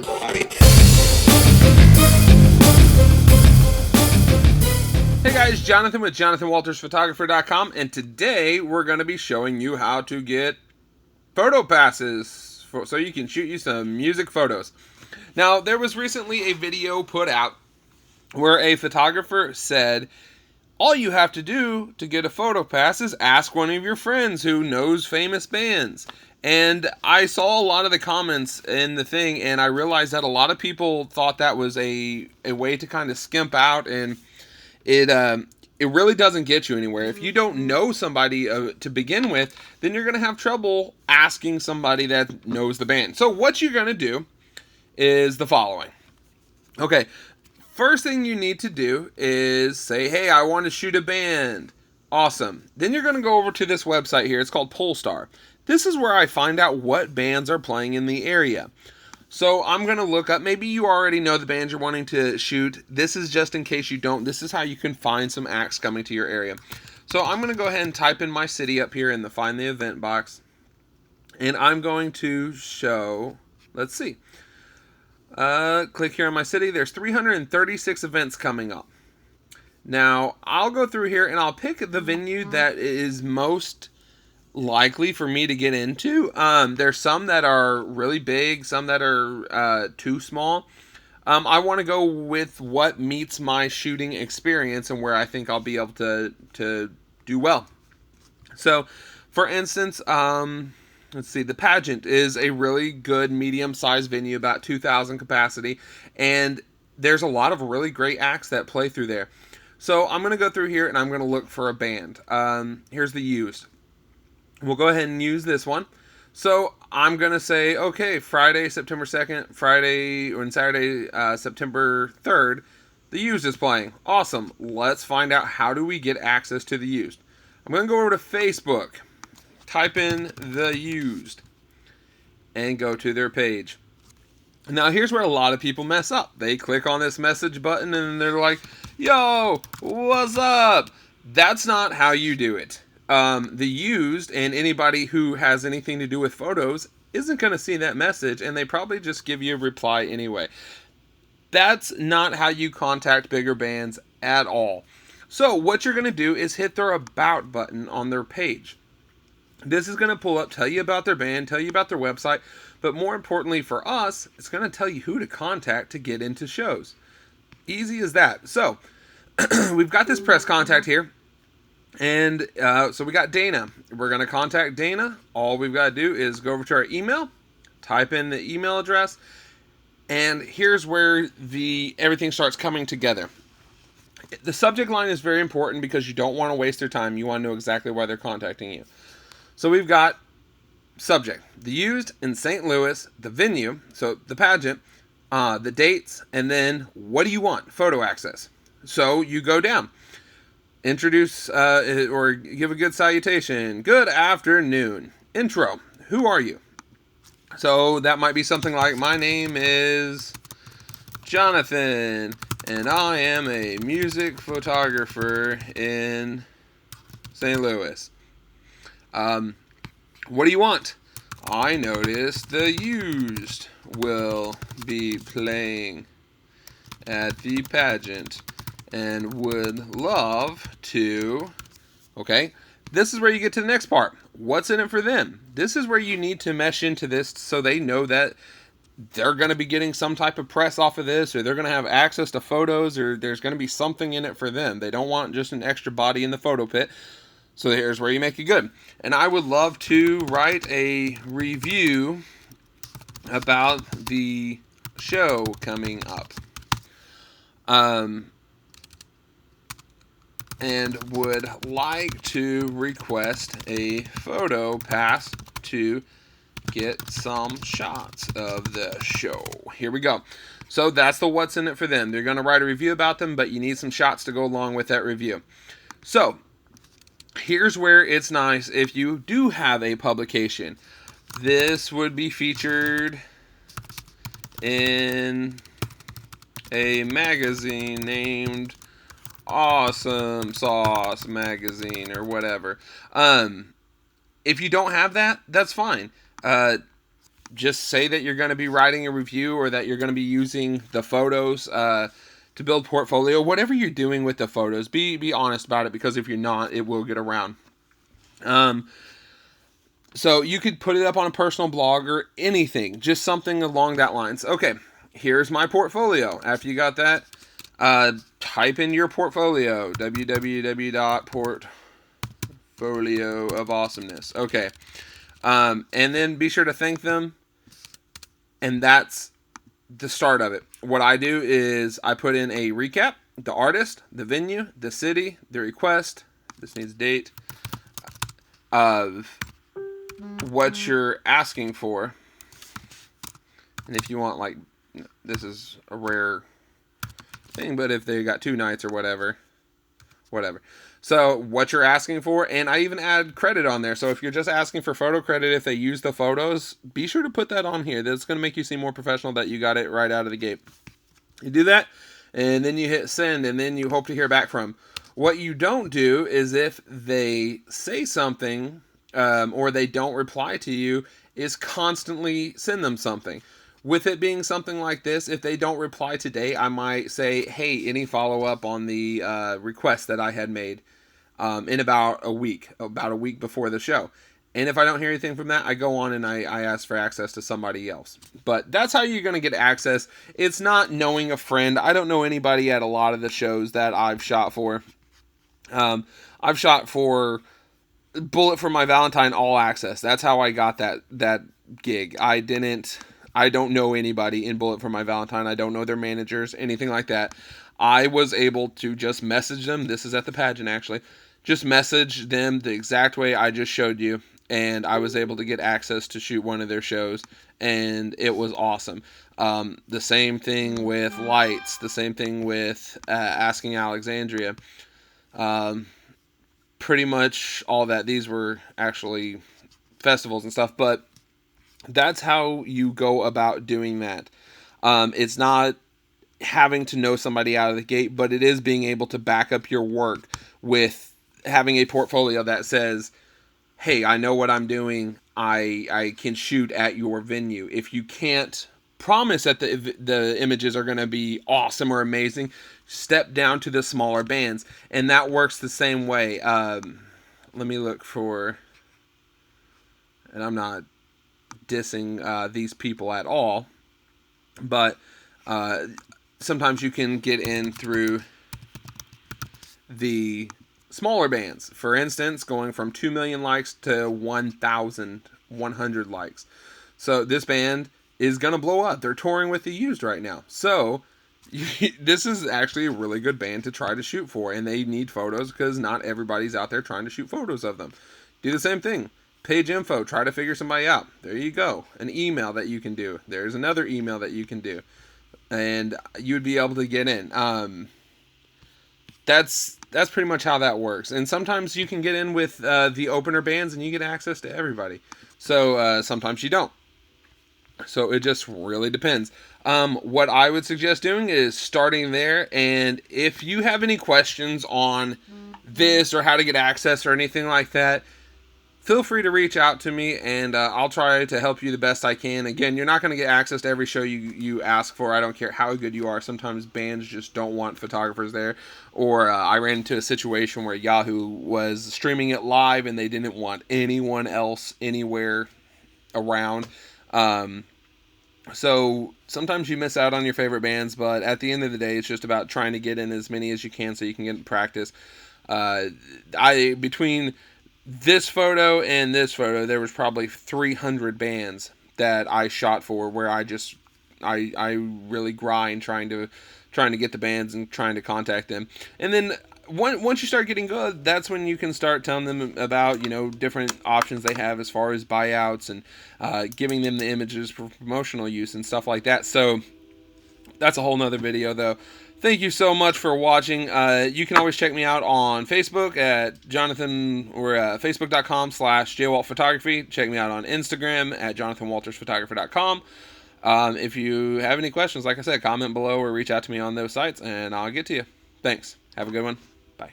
Hey guys, Jonathan with JonathanWaltersPhotographer.com, and today we're going to be showing you how to get photo passes so you can shoot you some music photos. Now, there was recently a video put out where a photographer said all you have to do to get a photo pass is ask one of your friends who knows famous bands. And I saw a lot of the comments in the thing, and I realized that a lot of people thought that was a way to kind of skimp out, and it really doesn't get you anywhere. If you don't know somebody to begin with, then you're going to have trouble asking somebody that knows the band. So what you're going to do is the following. Okay, first thing you need to do is say, hey, I want to shoot a band. Awesome. Then you're going to go over to this website here. It's called Polestar. This is where I find out what bands are playing in the area. So I'm going to look up, maybe you already know the band you're wanting to shoot. This is just in case you don't. This is how you can find some acts coming to your area. So I'm going to go ahead and type in my city up here in the Find the Event box. And I'm going to show, let's see. Click here on my city. There's 336 events coming up. Now, I'll go through here and I'll pick the venue that is most likely for me to get into. There's some that are really big, some that are too small. I want to go with what meets my shooting experience and where I think I'll be able to do well. So, for instance, let's see, the Pageant is a really good medium-sized venue, about 2,000 capacity, and there's a lot of really great acts that play through there. So I'm going to go through here and I'm going to look for a band. Here's the Used. We'll go ahead and use this one. So I'm going to say, okay, Friday, September 2nd, Friday and Saturday, September 3rd, the Used is playing. Awesome. Let's find out how do we get access to the Used. I'm going to go over to Facebook, type in the Used, and go to their page. Now here's where a lot of people mess up. They click on this message button and they're like, yo, what's up? That's not how you do it. The Used and anybody who has anything to do with photos isn't going to see that message, and they probably just give you a reply anyway. That's not how you contact bigger bands at all. So what you're going to do is hit their About button on their page. This is going to pull up, tell you about their band, tell you about their website, but more importantly for us, it's going to tell you who to contact to get into shows. Easy as that. So we've got this press contact here. And so we got Dana. We're going to contact Dana. All we've got to do is go over to our email, type in the email address, and here's where everything starts coming together. The subject line is very important because you don't want to waste their time. You want to know exactly why they're contacting you. So we've got subject, the Used in St. Louis, the venue, so the Pageant, the dates, and then what do you want? Photo access. So you go down. Introduce or give a good salutation. Good afternoon. Intro. Who are you? So that might be something like, my name is Jonathan, and I am a music photographer in St. Louis. What do you want? I noticed the Used will be playing at the Pageant and would love to... Okay, this is where you get to the next part. What's in it for them? This is where you need to mesh into this so they know that they're going to be getting some type of press off of this, or they're going to have access to photos, or there's going to be something in it for them. They don't want just an extra body in the photo pit. So here's where you make it good. And I would love to write a review about the show coming up. And would like to request a photo pass to get some shots of the show. Here we go. So that's the what's in it for them. They're going to write a review about them, but you need some shots to go along with that review. So here's where it's nice if you do have a publication. This would be featured in a magazine named Awesome Sauce Magazine or whatever. If you don't have that, that's fine. just say that you're going to be writing a review or that you're going to be using the photos to build portfolio. Whatever you're doing with the photos, be honest about it, because if you're not, it will get around. So you could put it up on a personal blog or anything, just something along that lines. Okay, here's my portfolio. After you got that, type in your portfolio, www.portfolio of awesomeness. Okay, and then be sure to thank them, and that's the start of it. What I do is I put in a recap, the artist, the venue, the city, the request, this needs date, of what you're asking for. And if you want, like, this is a rare thing, but if they got 2 nights or whatever. So what you're asking for, and I even add credit on there. So if you're just asking for photo credit, if they use the photos, be sure to put that on here. That's going to make you seem more professional, that you got it right out of the gate. You do that, and then you hit send, and then you hope to hear back from them. What you don't do is, if they say something or they don't reply to you, is constantly send them something. With it being something like this, if they don't reply today, I might say, hey, any follow-up on the request that I had made in about a week before the show. And if I don't hear anything from that, I go on and I ask for access to somebody else. But that's how you're going to get access. It's not knowing a friend. I don't know anybody at a lot of the shows that I've shot for. I've shot for Bullet for My Valentine All Access. That's how I got that gig. I don't know anybody in Bullet for My Valentine. I don't know their managers, anything like that. I was able to just message them. This is at the pageant, actually. Just message them the exact way I just showed you, and I was able to get access to shoot one of their shows, and it was awesome. The same thing with Lights. The same thing with Asking Alexandria. Pretty much all that. These were actually festivals and stuff, but that's how you go about doing that. It's not having to know somebody out of the gate, but it is being able to back up your work with having a portfolio that says, hey, I know what I'm doing. I can shoot at your venue. If you can't promise that the images are going to be awesome or amazing, step down to the smaller bands. And that works the same way. Let me look for, and I'm not dissing these people at all, but sometimes you can get in through the smaller bands. For instance, going from 2 million likes to 1,100 likes. So this band is going to blow up. They're touring with The Used right now. So this is actually a really good band to try to shoot for, and they need photos because not everybody's out there trying to shoot photos of them. Do the same thing. Page info, try to figure somebody out. There you go. An email that you can do. There's another email that you can do. And you'd be able to get in. That's pretty much how that works. And sometimes you can get in with the opener bands and you get access to everybody. So sometimes you don't. So it just really depends. What I would suggest doing is starting there. And if you have any questions on this or how to get access or anything like that, feel free to reach out to me, and I'll try to help you the best I can. Again, you're not going to get access to every show you ask for. I don't care how good you are. Sometimes bands just don't want photographers there. Or I ran into a situation where Yahoo was streaming it live, and they didn't want anyone else anywhere around. So sometimes you miss out on your favorite bands, but at the end of the day, it's just about trying to get in as many as you can so you can get in practice. Between this photo and this photo, there was probably 300 bands that I shot for, where I really grind trying to get the bands and trying to contact them. And then once you start getting good, that's when you can start telling them about, different options they have as far as buyouts and giving them the images for promotional use and stuff like that. So that's a whole nother video though. Thank you so much for watching. You can always check me out on Facebook at facebook.com/jwaltphotography. Check me out on Instagram at jonathanwaltersphotographer.com. If you have any questions, like I said, comment below or reach out to me on those sites, and I'll get to you. Thanks. Have a good one. Bye.